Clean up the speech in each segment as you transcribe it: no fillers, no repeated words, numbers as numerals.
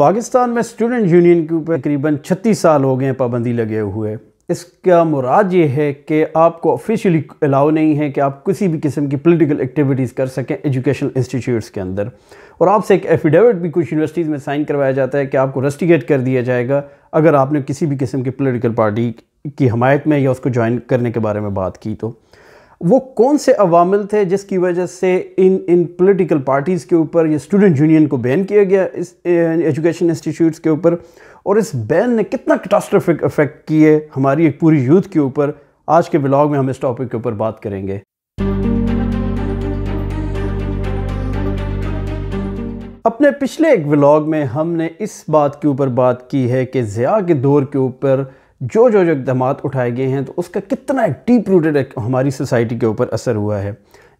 پاکستان میں student union کے اوپر تقریباً 36 سال ہو گئے ہیں پابندی لگے ہوئے۔ اس کا مراد یہ ہے کہ آپ کو آفیشیلی الاؤ نہیں ہے کہ آپ کسی بھی قسم کی پولیٹیکل ایکٹیویٹیز کر سکیں ایجوکیشنل انسٹیٹیوٹس کے اندر، اور آپ سے ایک ایفیڈیوٹ بھی کچھ یونیورسٹیز میں سائن کروایا جاتا ہے کہ آپ کو رسٹیگیٹ کر دیا جائے گا اگر آپ نے کسی بھی قسم کی پولیٹیکل پارٹی کی حمایت میں یا اس کو جوائن کرنے کے بارے میں بات کی۔ تو وہ کون سے عوامل تھے جس کی وجہ سے ان پولیٹیکل پارٹیز کے اوپر یہ اسٹوڈنٹ یونین کو بین کیا گیا اس ایجوکیشن انسٹیٹیوٹس کے اوپر، اور اس بین نے کتنا کیٹاسٹرفک افیکٹ کیے ہماری ایک پوری یوتھ کے اوپر؟ آج کے ولاگ میں ہم اس ٹاپک کے اوپر بات کریں گے۔ اپنے پچھلے ایک ولاگ میں ہم نے اس بات کے اوپر بات کی ہے کہ ضیاء کے دور کے اوپر جو اقدامات اٹھائے گئے ہیں تو اس کا کتنا ایک ڈیپ روٹڈ ہماری سوسائٹی کے اوپر اثر ہوا ہے۔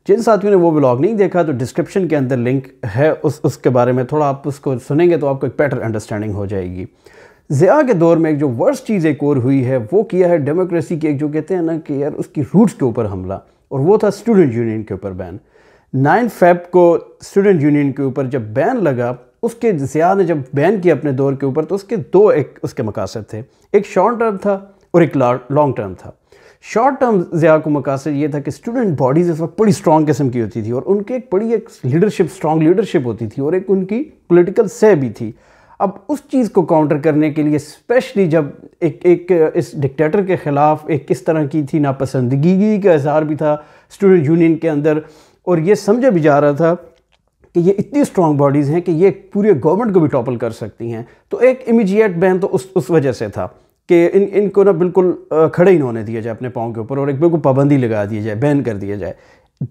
جن ساتھیوں نے وہ ولاگ نہیں دیکھا تو ڈسکرپشن کے اندر لنک ہے اس کے بارے میں، تھوڑا آپ اس کو سنیں گے تو آپ کو ایک بیٹر انڈرسٹینڈنگ ہو جائے گی۔ ضیاء کے دور میں ایک جو ورسٹ چیز ایک اور ہوئی ہے وہ کیا ہے ڈیموکریسی کی ایک جو کہتے ہیں نا کہ یار اس کی روٹس کے اوپر حملہ، اور وہ تھا اسٹوڈنٹ یونین کے اوپر بین۔ 9 فیب کو اسٹوڈنٹ یونین کے اوپر جب بین لگا، اس کے ضیاء نے جب بین کیا اپنے دور کے اوپر تو اس کے دو اس کے مقاصد تھے، ایک شارٹ ٹرم تھا اور ایک لانگ ٹرم تھا۔ شارٹ ٹرم ضیاء کو مقاصد یہ تھا کہ اسٹوڈنٹ باڈیز اس وقت بڑی اسٹرانگ قسم کی ہوتی تھی اور ان کے ایک بڑی اسٹرانگ لیڈرشپ ہوتی تھی اور ایک ان کی پولیٹیکل سے بھی تھی۔ اب اس چیز کو کاؤنٹر کرنے کے لیے اسپیشلی جب ایک اس ڈکٹیٹر کے خلاف ایک کس طرح کی تھی ناپسندگی کا اظہار بھی تھا اسٹوڈنٹ یونین کے اندر، اور یہ سمجھا بھی جا رہا تھا کہ یہ اتنی اسٹرانگ باڈیز ہیں کہ یہ پوری گورنمنٹ کو بھی ٹاپل کر سکتی ہیں، تو ایک امیجیٹ بین تو اس وجہ سے تھا کہ ان کو نا بالکل کھڑے ہی نہ ہونے دیا جائے اپنے پاؤں کے اوپر اور ایک بالکل پابندی لگا دی جائے، بین کر دیا جائے۔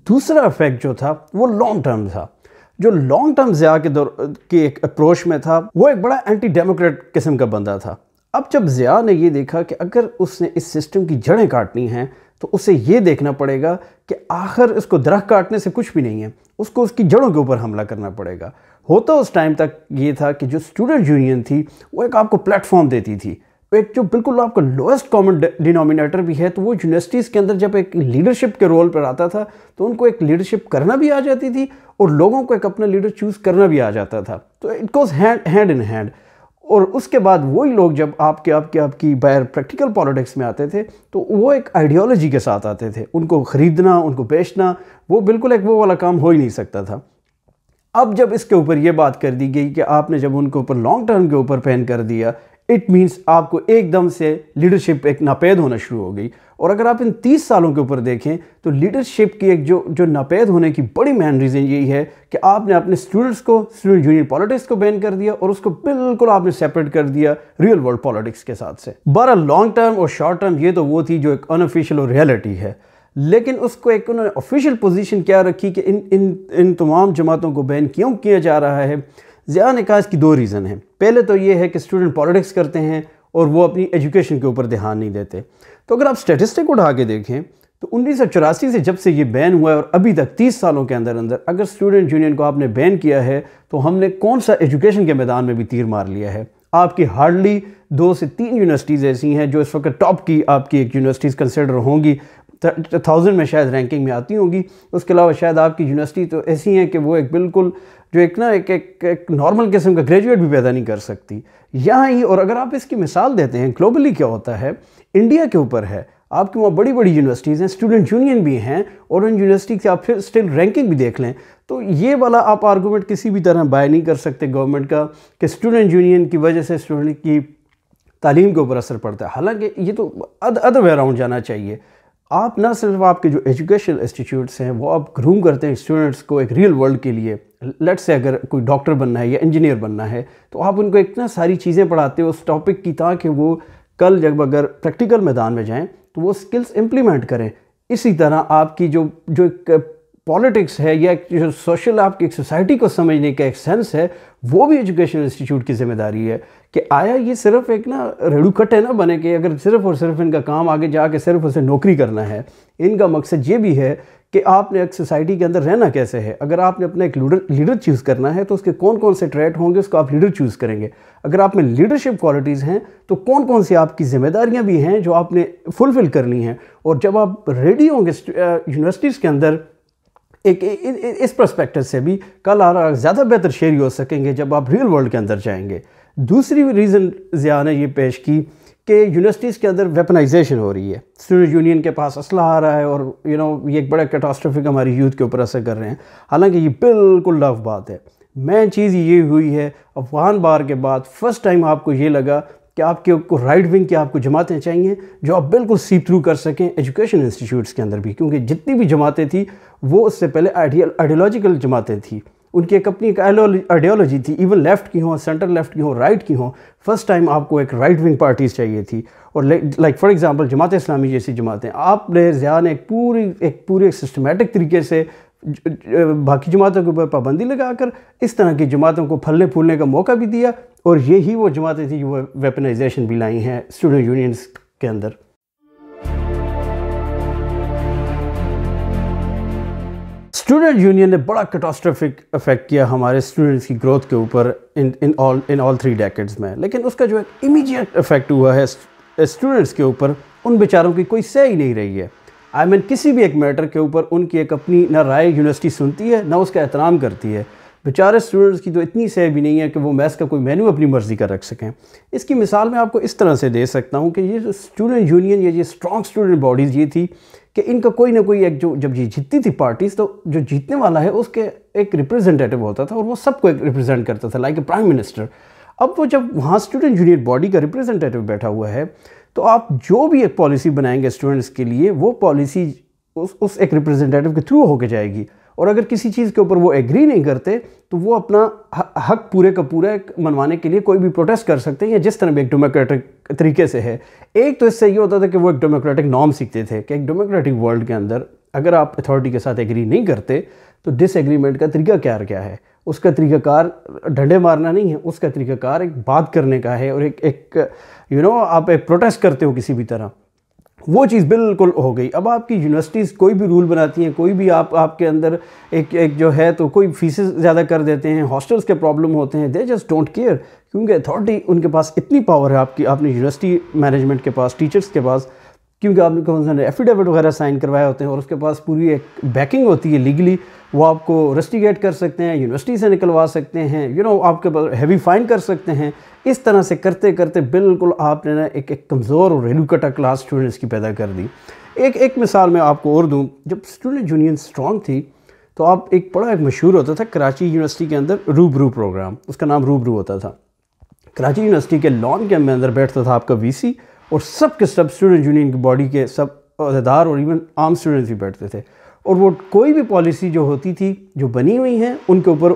دوسرا افیکٹ جو تھا وہ لانگ ٹرم تھا۔ جو لانگ ٹرم ضیاء کے دور کی ایک اپروچ میں تھا وہ ایک بڑا اینٹی ڈیموکریٹ قسم کا بندہ تھا۔ اب جب ضیاء نے یہ دیکھا کہ اگر اس نے اس سسٹم کی جڑیں کاٹنی ہیں تو اسے یہ دیکھنا پڑے گا کہ آخر اس کو درخت کاٹنے سے کچھ بھی نہیں ہے، اس کو اس کی جڑوں کے اوپر حملہ کرنا پڑے گا۔ ہوتا اس ٹائم تک یہ تھا کہ جو اسٹوڈنٹ یونین تھی وہ ایک آپ کو پلیٹ فارم دیتی تھی، ایک جو بالکل آپ کا لوئسٹ کامن ڈینومینیٹر بھی ہے، تو وہ یونیورسٹیز کے اندر جب ایک لیڈرشپ کے رول پر آتا تھا تو ان کو ایک لیڈرشپ کرنا بھی آ جاتی تھی اور لوگوں کو ایک اپنا لیڈر چوز کرنا بھی آ جاتا تھا، تو it goes hand in hand. اور اس کے بعد وہی لوگ جب آپ کی باہر پریکٹیکل پالیٹکس میں آتے تھے تو وہ ایک آئیڈیالوجی کے ساتھ آتے تھے، ان کو خریدنا، ان کو بیچنا، وہ بالکل ایک وہ والا کام ہو ہی نہیں سکتا تھا۔ اب جب اس کے اوپر یہ بات کر دی گئی کہ آپ نے جب ان کے اوپر لانگ ٹرم کے اوپر پین کر دیا، اٹ مینس آپ کو ایک دم سے لیڈرشپ ایک ناپید ہونا شروع ہو گئی۔ اور اگر آپ ان 30 سالوں کے اوپر دیکھیں تو لیڈرشپ کی ایک جو ناپید ہونے کی بڑی مین ریزن یہی ہے کہ آپ نے اپنے اسٹوڈنٹس کو اسٹوڈنٹ یونین پالیٹکس کو بین کر دیا اور اس کو بالکل آپ نے سیپریٹ کر دیا ریئل ورلڈ پالیٹکس کے ساتھ سے۔ بہرحال لانگ ٹرم اور شارٹ ٹرم یہ تو وہ تھی جو ایک ان آفیشیل اور ریئلٹی ہے، لیکن اس کو ایک انہوں نے آفیشیل پوزیشن کیا رکھی کہ ان تمام جماعتوں کو بین کیوں کیا جا رہا ہے؟ ضیاء نے کہا اس کی 2 ریزن ہیں۔ پہلے تو یہ ہے کہ اسٹوڈنٹ پالیٹکس کرتے ہیں اور وہ اپنی ایجوکیشن کے اوپر دھیان نہیں دیتے۔ تو اگر آپ سٹیٹسٹک اٹھا کے دیکھیں تو 1984 سے جب سے یہ بین ہوا ہے اور ابھی تک 30 سالوں کے اندر اگر اسٹوڈنٹ یونین کو آپ نے بین کیا ہے تو ہم نے کون سا ایجوکیشن کے میدان میں بھی تیر مار لیا ہے؟ آپ کی ہارڈلی 2 سے 3 یونیورسٹیز ایسی ہیں جو اس وقت ٹاپ کی آپ کی ایک یونیورسٹیز کنسیڈر ہوں گی، 1000 میں شاید رینکنگ میں آتی ہوں گی۔ اس کے علاوہ شاید آپ کی یونیورسٹی تو ایسی ہیں کہ وہ ایک بالکل جو ایک نارمل قسم کا گریجویٹ بھی پیدا نہیں کر سکتی یہاں ہی۔ اور اگر آپ اس کی مثال دیتے ہیں گلوبلی کیا ہوتا ہے، انڈیا کے اوپر ہے، آپ کی وہاں بڑی یونیورسٹیز ہیں، اسٹوڈنٹ یونین بھی ہیں، اور ان یونیورسٹی سے آپ پھر سٹل رینکنگ بھی دیکھ لیں تو یہ والا آپ آرگومنٹ کسی بھی طرح بائی نہیں کر سکتے گورنمنٹ کا کہ اسٹوڈنٹ یونین کی وجہ سے اسٹوڈنٹ کی تعلیم کے اوپر اثر پڑتا ہے۔ حالانکہ یہ تو ادر وے اراؤنڈ جانا چاہیے۔ آپ نہ صرف آپ کے جو ایجوکیشنل انسٹیٹیوٹس ہیں وہ آپ گروم کرتے ہیں اسٹوڈنٹس کو ایک ریئل ورلڈ کے لیے، لیٹ سے اگر کوئی ڈاکٹر بننا ہے یا انجینئر بننا ہے تو آپ ان کو اتنا ساری چیزیں پڑھاتے ہو اس ٹاپک کی تاکہ وہ کل جب اگر پریکٹیکل میدان میں جائیں تو وہ سکلز امپلیمنٹ کریں۔ اسی طرح آپ کی جو ایک پالیٹکس ہے یا جو سوشل آپ کی ایک سوسائٹی کو سمجھنے کا ایک سینس ہے وہ بھی ایجوکیشن انسٹیٹیوٹ کی ذمہ داری ہے کہ آیا یہ صرف ایک ریڑو کٹے نہ بنے کہ اگر صرف اور صرف ان کا کام آگے جا کے صرف اسے نوکری کرنا ہے۔ ان کا مقصد یہ بھی ہے کہ آپ نے ایک سوسائٹی کے اندر رہنا کیسے ہے۔ اگر آپ نے اپنا ایک لیڈر چوز کرنا ہے تو اس کے کون سے ٹریٹ ہوں گے، اس کو آپ لیڈر چوز کریں گے۔ اگر آپ میں لیڈرشپ کوالٹیز ہیں تو کون سی آپ کی ذمہ داریاں بھی ہیں جو آپ نے فلفل کرنی ہیں۔ اور جب آپ ریڈی ہوں گے یونیورسٹیز کے اندر ایک اس پرسپیکٹر سے بھی کل زیادہ بہتر شہری ہو سکیں گے جب آپ ریئل ورلڈ کے اندر جائیں گے۔ یہ ریزن ضیاء نے یہ پیش کی کہ یونیورسٹیز کے اندر ویپنائزیشن ہو رہی ہے، اسٹوڈنٹ یونین کے پاس اسلحہ آ رہا ہے اور یہ ایک بڑا کیٹاسٹرافک ہماری یوتھ کے اوپر اثر کر رہے ہیں، حالانکہ یہ بالکل لف بات ہے۔ مین چیز یہ ہوئی ہے افغان بار کے بعد فرسٹ ٹائم آپ کو یہ لگا کہ آپ کے کو رائٹ ونگ کی آپ کو جماعتیں چاہیے جو آپ بالکل سیپ تھرو کر سکیں ایجوکیشن انسٹیٹیوٹس کے اندر بھی، کیونکہ جتنی بھی جماعتیں تھیں وہ اس سے پہلے آئیڈیالوجیکل جماعتیں تھیں، ان کی ایک اپنی ایک آئیڈیالوجی تھی، ایون لیفٹ کی ہوں، سینٹر لیفٹ کی ہوں، رائٹ کی ہوں۔ فرسٹ ٹائم آپ کو ایک رائٹ ونگ پارٹیز چاہیے تھی، اور like for example Jamaat Islami جیسی جماعتیں، آپ نے ضیاء نے ایک پورے سسٹمیٹک طریقے سے باقی جماعتوں کے اوپر پابندی لگا کر اس طرح کی جماعتوں کو پھلنے پھولنے کا موقع بھی دیا، اور یہی وہ جماعتیں تھیں جو ویپنائزیشن بھی لائی ہیں اسٹوڈنٹ یونینز کے اندر۔ اسٹوڈنٹ یونین نے بڑا کیٹاسٹرافک افیکٹ کیا ہمارے اسٹوڈنٹس کی گروتھ کے اوپر ان آل 3 ڈیکیڈز میں، لیکن اس کا جو ایک امیجیٹ افیکٹ ہوا ہے اسٹوڈنٹس کے اوپر، ان بیچاروں کی کوئی سہ ہی نہیں رہی ہے۔ کسی بھی ایک میٹر کے اوپر ان کی ایک اپنی نہ رائے یونیورسٹی سنتی ہے نہ اس کا احترام کرتی ہے۔ بیچارے اسٹوڈنٹس کی تو اتنی سہ بھی نہیں ہے کہ وہ میتھس کا کوئی مینو اپنی مرضی کا رکھ سکیں۔ اس کی مثال میں آپ کو اس طرح سے دے سکتا ہوں کہ یہ جو اسٹوڈنٹ یونین یا یہ اسٹرانگ اسٹوڈنٹ باڈیز یہ تھی کہ ان کا کوئی نہ کوئی ایک جب یہ جیتتی تھی پارٹیز تو جو جیتنے والا ہے اس کے ایک ریپرزنٹیٹو ہوتا تھا اور وہ سب کو ایک ریپرزینٹ کرتا تھا لائک اے پرائم منسٹر۔ اب وہ جب وہاں اسٹوڈنٹ یونین باڈی کا ریپرزنٹیٹو بیٹھا ہوا ہے تو آپ جو بھی ایک پالیسی بنائیں گے اسٹوڈنٹس کے لیے وہ پالیسی اس ایک ریپرزنٹیٹو کے تھرو ہو کے جائے گی، اور اگر کسی چیز کے اوپر وہ ایگری نہیں کرتے تو وہ اپنا حق پورے کا پورا منوانے کے لیے کوئی بھی پروٹیسٹ کر سکتے ہیں، یا جس طرح بھی ایک ڈیموکریٹک طریقے سے ہے۔ ایک تو اس سے یہ ہوتا تھا کہ وہ ایک ڈیموکریٹک نارم سیکھتے تھے کہ ایک ڈیموکریٹک ورلڈ کے اندر اگر آپ اتھارٹی کے ساتھ ایگری نہیں کرتے تو ڈس ایگریمنٹ کا طریقہ کیا ہے، اس کا طریقہ کار ڈنڈے مارنا نہیں ہے، اس کا طریقہ کار ایک بات کرنے کا ہے، اور ایک آپ ایک پروٹیسٹ کرتے ہو کسی بھی طرح، وہ چیز بالکل ہو گئی۔ اب آپ کی یونیورسٹیز کوئی بھی رول بناتی ہیں، کوئی بھی آپ کے اندر ایک جو ہے تو کوئی فیسز زیادہ کر دیتے ہیں، ہاسٹلس کے پرابلم ہوتے ہیں، دے جسٹ ڈونٹ کیئر، کیونکہ اتھارٹی ان کے پاس اتنی پاور ہے آپ نے یونیورسٹی مینجمنٹ کے پاس، ٹیچرس کے پاس، کیونکہ آپ نے ایفیڈیوٹ وغیرہ سائن کروائے ہوتے ہیں اور اس کے پاس پوری ایک بیکنگ ہوتی ہے لیگلی، وہ آپ کو رسٹیگیٹ کر سکتے ہیں، یونیورسٹی سے نکلوا سکتے ہیں، آپ کے پاس ہیوی فائن کر سکتے ہیں۔ اس طرح سے کرتے کرتے بالکل آپ نے ایک کمزور اور ریلو کٹا کلاس اسٹوڈنٹس کی پیدا کر دی۔ ایک مثال میں آپ کو اور دوں، جب اسٹوڈنٹ یونین اسٹرانگ تھی تو آپ ایک مشہور ہوتا تھا کراچی یونیورسٹی کے اندر روبرو پروگرام، اس کا نام روبرو ہوتا تھا۔ کراچی یونیورسٹی کے لان کے اندر بیٹھتا تھا آپ کا وی سی، اور سب کے سب اسٹوڈنٹ یونین کی باڈی کے سب عہدیدار اور ایون عام اسٹوڈنٹس بھی بیٹھتے تھے، اور وہ کوئی بھی پالیسی جو ہوتی تھی جو بنی ہوئی ہیں ان کے اوپر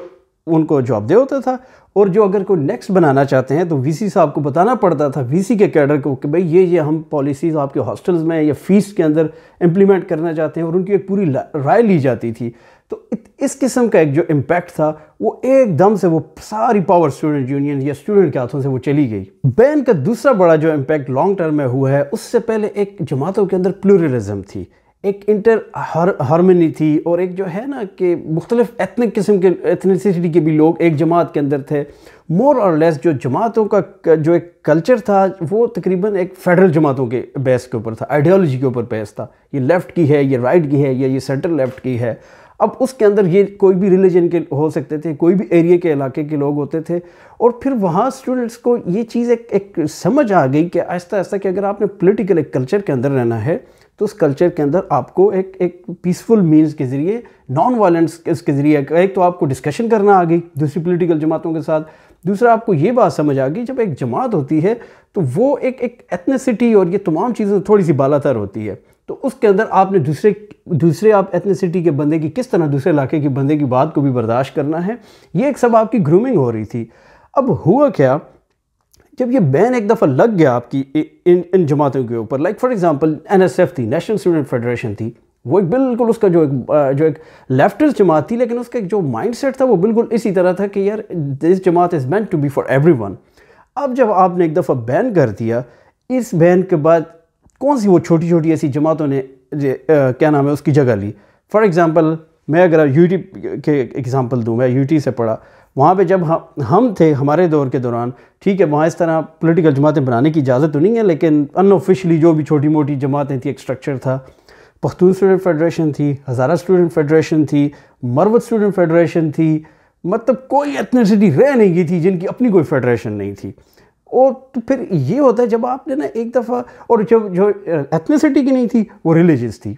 ان کو جواب دہ ہوتا تھا، اور جو اگر کوئی نیکسٹ بنانا چاہتے ہیں تو وی سی صاحب کو بتانا پڑتا تھا، وی سی کے کیڈر کو، کہ بھئی یہ ہم پالیسیز آپ کے ہاسٹلز میں یا فیس کے اندر امپلیمنٹ کرنا چاہتے ہیں، اور ان کی ایک پوری رائے لی جاتی تھی۔ تو اس قسم کا ایک جو امپیکٹ تھا وہ ایک دم سے وہ ساری پاور اسٹوڈنٹ یونین یا اسٹوڈنٹ کے ہاتھوں سے وہ چلی گئی۔ بین کا دوسرا بڑا جو امپیکٹ لانگ ٹرم میں ہوا ہے، اس سے پہلے ایک جماعتوں کے اندر پلورلزم تھی، ایک انٹر ہارمنی تھی، اور ایک جو ہے نا کہ مختلف ایتھنک قسم کے ایتھنیسٹی کے بھی لوگ ایک جماعت کے اندر تھے۔ مور اور لیس جو جماعتوں کا جو ایک کلچر تھا وہ تقریباً ایک فیڈرل جماعتوں کے بیس کے اوپر تھا، آئیڈیالوجی کے اوپر بیس تھا، یہ لیفٹ کی ہے، یہ رائٹ کی ہے، یا یہ سینٹر لیفٹ کی ہے۔ اب اس کے اندر یہ کوئی بھی ریلیجن کے ہو سکتے تھے، کوئی بھی ایریے کے علاقے کے لوگ ہوتے تھے، اور پھر وہاں اسٹوڈنٹس کو یہ چیز ایک سمجھ آ گئی کہ آہستہ آہستہ کہ اگر آپ نے پولیٹیکل ایک کلچر کے اندر رہنا ہے تو اس کلچر کے اندر آپ کو ایک پیسفل مینز کے ذریعے، نان وائلنس کے ذریعے، ایک تو آپ کو ڈسکشن کرنا آ گئی دوسری پولیٹیکل جماعتوں کے ساتھ، دوسرا آپ کو یہ بات سمجھ آ گئی جب ایک جماعت ہوتی ہے تو وہ ایک ایتھنیسٹی اور یہ تمام چیزیں تھوڑی سی بالا تر ہوتی ہے، تو اس کے اندر آپ نے دوسرے آپ ایتھنیسٹی کے بندے کی کس طرح دوسرے علاقے کے بندے کی بات کو بھی برداشت کرنا ہے، یہ ایک سب آپ کی گرومنگ ہو رہی تھی۔ اب ہوا کیا، جب یہ بین ایک دفعہ لگ گیا آپ کی ان جماعتوں کے اوپر، لائک فار ایگزامپل NSF تھی، نیشنل اسٹوڈنٹ فیڈریشن تھی، وہ بالکل اس کا جو ایک لیفٹسٹ جماعت تھی، لیکن اس کا ایک جو مائنڈ سیٹ تھا وہ بالکل اسی طرح تھا کہ یار دس جماعت is meant to be for every one. اب جب آپ نے ایک دفعہ بین کر دیا، اس بین کے بعد کون سی وہ چھوٹی چھوٹی ایسی جماعتوں نے کیا نام ہے اس کی جگہ لی۔ فار ایگزامپل میں اگر یو ٹی کے ایگزامپل دوں، میں یو ٹی سے پڑھا، وہاں پہ جب ہم تھے ہمارے دور کے دوران، ٹھیک ہے وہاں اس طرح پولیٹیکل جماعتیں بنانے کی اجازت تو نہیں ہے، لیکن ان آفیشلی جو بھی چھوٹی موٹی جماعتیں تھیں ایک سٹرکچر تھا۔ پختون اسٹوڈنٹ فیڈریشن تھی، ہزارہ اسٹوڈنٹ فیڈریشن تھی، مروت اسٹوڈنٹ فیڈریشن تھی، مطلب کوئی ایتھنیسٹی رہ نہیں گئی تھی جن کی اپنی کوئی فیڈریشن نہیں تھی. اور تو پھر یہ ہوتا ہے جب آپ نے نا ایک دفعہ، اور جو ایتھنیسٹی کی نہیں تھی وہ ریلیجس تھی.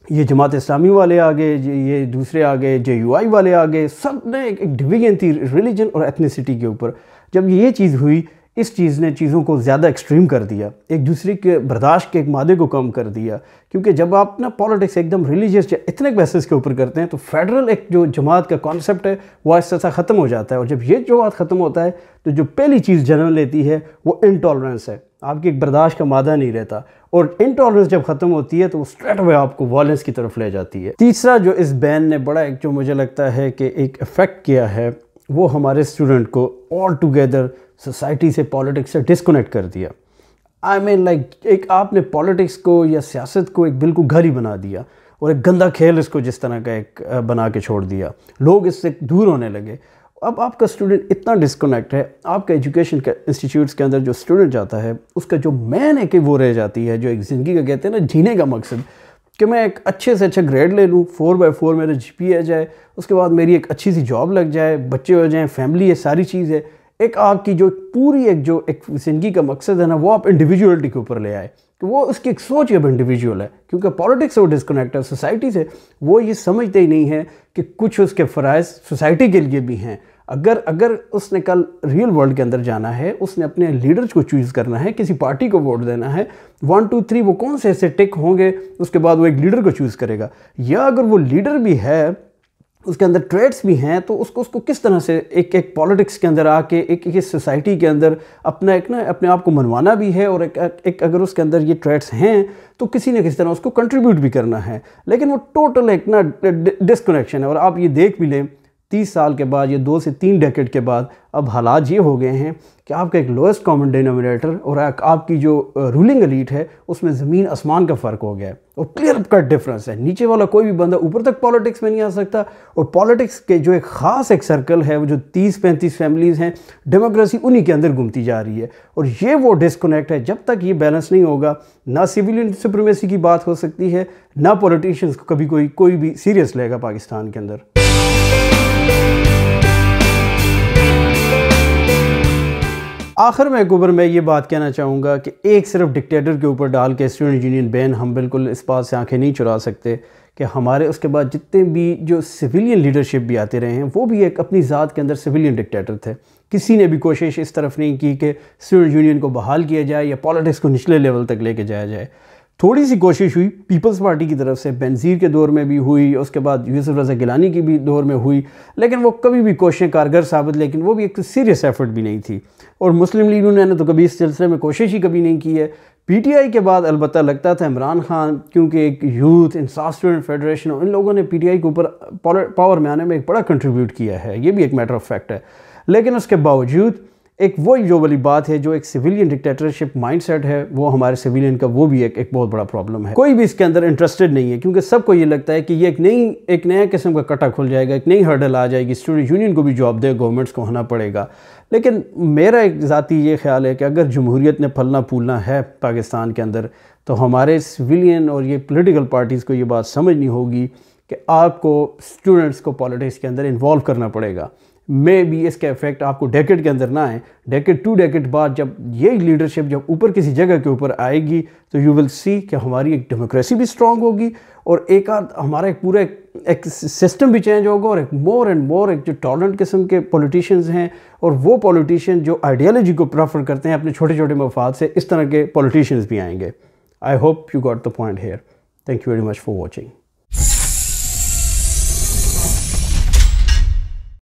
یہ جماعت اسلامی والے آگے، یہ دوسرے آگے، JUI والے آگے، سب نے ایک ڈویژن تھی ریلیجن اور ایتھنیسٹی کے اوپر. جب یہ چیز ہوئی، اس چیز نے چیزوں کو زیادہ ایکسٹریم کر دیا، ایک دوسرے کے برداشت کے ایک مادے کو کم کر دیا. کیونکہ جب آپ نا پالیٹکس ایک دم ریلیجیس یا ایتھنک بیسس کے اوپر کرتے ہیں تو فیڈرل ایک جو جماعت کا کانسیپٹ ہے وہ آہستہ آہستہ ختم ہو جاتا ہے. اور جب یہ جماعت ختم ہوتا ہے تو جو پہلی چیز جنم لیتی ہے وہ انٹالرنس ہے. آپ کی ایک برداشت کا مادہ نہیں رہتا، اور انٹالرنس جب ختم ہوتی ہے تو وہ اسٹریٹ اوے آپ کو وائلنس کی طرف لے جاتی ہے. تیسرا جو اس بین نے بڑا ایک جو مجھے لگتا ہے کہ ایک افیکٹ کیا ہے، وہ ہمارے اسٹوڈنٹ کو آل ٹوگیدر سوسائٹی سے، پالیٹکس سے ڈسکنیکٹ کر دیا. آئی مین لائک ایک آپ نے پالیٹکس کو یا سیاست کو ایک بالکل گھر ہی بنا دیا، اور ایک گندا کھیل اس کو جس طرح کا ایک بنا کے چھوڑ دیا. لوگ اس سے دور ہونے لگے. اب آپ کا اسٹوڈنٹ اتنا ڈسکنیکٹ ہے، آپ کا ایجوکیشن کا انسٹیٹیوٹس کے اندر جو اسٹوڈنٹ جاتا ہے اس کا جو مین ہے کہ وہ رہ جاتی ہے جو ایک زندگی کا کہتے ہیں نا جینے کا مقصد، کہ میں ایک اچھے سے اچھا گریڈ لے لوں، 4/4 میرا GPA آ جائے، اس کے بعد میری ایک اچھی سی جاب لگ جائے، بچے ہو جائیں، فیملی ہے، ساری چیز ہے. ایک آپ کی جو پوری ایک زندگی کا مقصد ہے نا، وہ آپ انڈیویجولیٹی کے اوپر لے آئے کہ وہ اس کی ایک سوچ اب انڈیویجول ہے. کیونکہ پالیٹکس سے وہ ڈسکنیکٹ ہے سوسائٹی سے. وہ یہ سمجھتے ہی نہیں ہے کہ کچھ اس کے فرائض سوسائٹی کے لیے بھی ہیں. اگر اس نے کل ریئل ورلڈ کے اندر جانا ہے، اس نے اپنے لیڈرز کو چوز کرنا ہے، کسی پارٹی کو ووٹ دینا ہے، 1 2 3 وہ کون سے ایسے ٹک ہوں گے، اس کے بعد وہ ایک لیڈر کو چوز کرے گا. یا اگر وہ لیڈر بھی ہے، اس کے اندر ٹریٹس بھی ہیں، تو اس کو کس طرح سے ایک پالیٹکس کے اندر آ کے ایک سوسائٹی کے اندر اپنے آپ کو منوانا بھی ہے، اور ایک اگر اس کے اندر یہ ٹریٹس ہیں تو کسی نہ کسی طرح اس کو کنٹریبیوٹ بھی کرنا ہے. لیکن وہ ٹوٹل ایک نا ڈسکنیکشن ہے. اور آپ یہ دیکھ بھی لیں 30 سال کے بعد یا 2 سے 3 ڈیکیڈ کے بعد اب حالات یہ ہو گئے ہیں کہ آپ کا ایک لوئسٹ کامن ڈینومینیٹر اور آپ کی جو رولنگ ایلیٹ ہے اس میں زمین آسمان کا فرق ہو گیا ہے، اور کلیئر کٹ ڈفرنس ہے. نیچے والا کوئی بھی بندہ اوپر تک پالیٹکس میں نہیں آ سکتا، اور پالیٹکس کے جو ایک خاص ایک سرکل ہے، وہ جو 30-35 فیملیز ہیں، ڈیموکریسی انہی کے اندر گھومتی جا رہی ہے. اور یہ وہ ڈسکنیکٹ ہے. جب تک یہ بیلنس نہیں ہوگا، نہ سویلین سپریمیسی کی بات ہو سکتی ہے، نہ پولیٹیشنز کو کبھی کوئی بھی سیریس لے گا پاکستان کے اندر. آخر میں ایک اوپر میں یہ بات کہنا چاہوں گا کہ ایک صرف ڈکٹیٹر کے اوپر ڈال کے اسٹوڈنٹ یونین بین ہم بالکل اس بات سے آنکھیں نہیں چرا سکتے کہ ہمارے اس کے بعد جتنے بھی جو سویلین لیڈرشپ بھی آتے رہے ہیں وہ بھی ایک اپنی ذات کے اندر سویلین ڈکٹیٹر تھے. کسی نے بھی کوشش اس طرف نہیں کی کہ اسٹوڈنٹ یونین کو بحال کیا جائے یا پالیٹکس کو نچلے لیول تک لے کے جایا جائے. تھوڑی سی کوشش ہوئی پیپلز پارٹی کی طرف سے، بینظیر کے دور میں بھی ہوئی، اس کے بعد یوسف رضا گیلانی کی بھی دور میں ہوئی، لیکن وہ کبھی بھی کوششیں کارگر ثابت، لیکن وہ بھی ایک سیریس ایفرٹ بھی نہیں تھی. اور مسلم لیگ نے تو کبھی اس سلسلے میں کوشش ہی کبھی نہیں کی ہے. PTI کے بعد البتہ لگتا تھا عمران خان، کیونکہ ایک یوتھ انصاف اسٹوڈنٹ فیڈریشن، ان لوگوں نے PTI کے اوپر پاور میں آنے میں ایک بڑا کنٹریبیوٹ کیا ہے، یہ بھی ایک میٹر آف فیکٹ ہے. لیکن اس کے باوجود ایک وہی جو والی بات ہے، جو ایک سویلین ڈکٹیٹرشپ مائنڈ سیٹ ہے، وہ ہمارے سویلین کا وہ بھی ایک بہت بڑا پرابلم ہے. کوئی بھی اس کے اندر انٹرسٹڈ نہیں ہے، کیونکہ سب کو یہ لگتا ہے کہ یہ ایک نیا قسم کا کٹا کھل جائے گا، ایک نئی ہرڈل آ جائے گی، اسٹوڈنٹ یونین کو بھی جاب دے، گورنمنٹس کو ہونا پڑے گا. لیکن میرا ایک ذاتی یہ خیال ہے کہ اگر جمہوریت نے پھلنا پھولنا ہے پاکستان کے اندر، تو ہمارے سویلین اور یہ پولیٹیکل پارٹیز کو یہ بات سمجھنی ہوگی کہ آپ کو اسٹوڈنٹس کو پالیٹکس کے اندر انوالو کرنا پڑے گا. میں بھی اس کا افیکٹ آپ کو ڈیکیڈ کے اندر نہ آئے، ڈیکیڈ 2 ڈیکیڈ بعد جب یہ لیڈرشپ جب اوپر کسی جگہ کے اوپر آئے گی تو یو ول سی کہ ہماری ایک ڈیموکریسی بھی اسٹرانگ ہوگی، اور ہمارا ایک پورا ایک سسٹم بھی چینج ہوگا، اور ایک مور اینڈ مور ایک جو ٹالرنٹ قسم کے پولیٹیشینز ہیں، اور وہ پولیٹیشین جو آئیڈیالوجی کو پریفر کرتے ہیں اپنے چھوٹے چھوٹے مفاد سے، اس طرح کے پولیٹیشینز بھی آئیں گے. I hope you got the point here. Thank you very much for watching.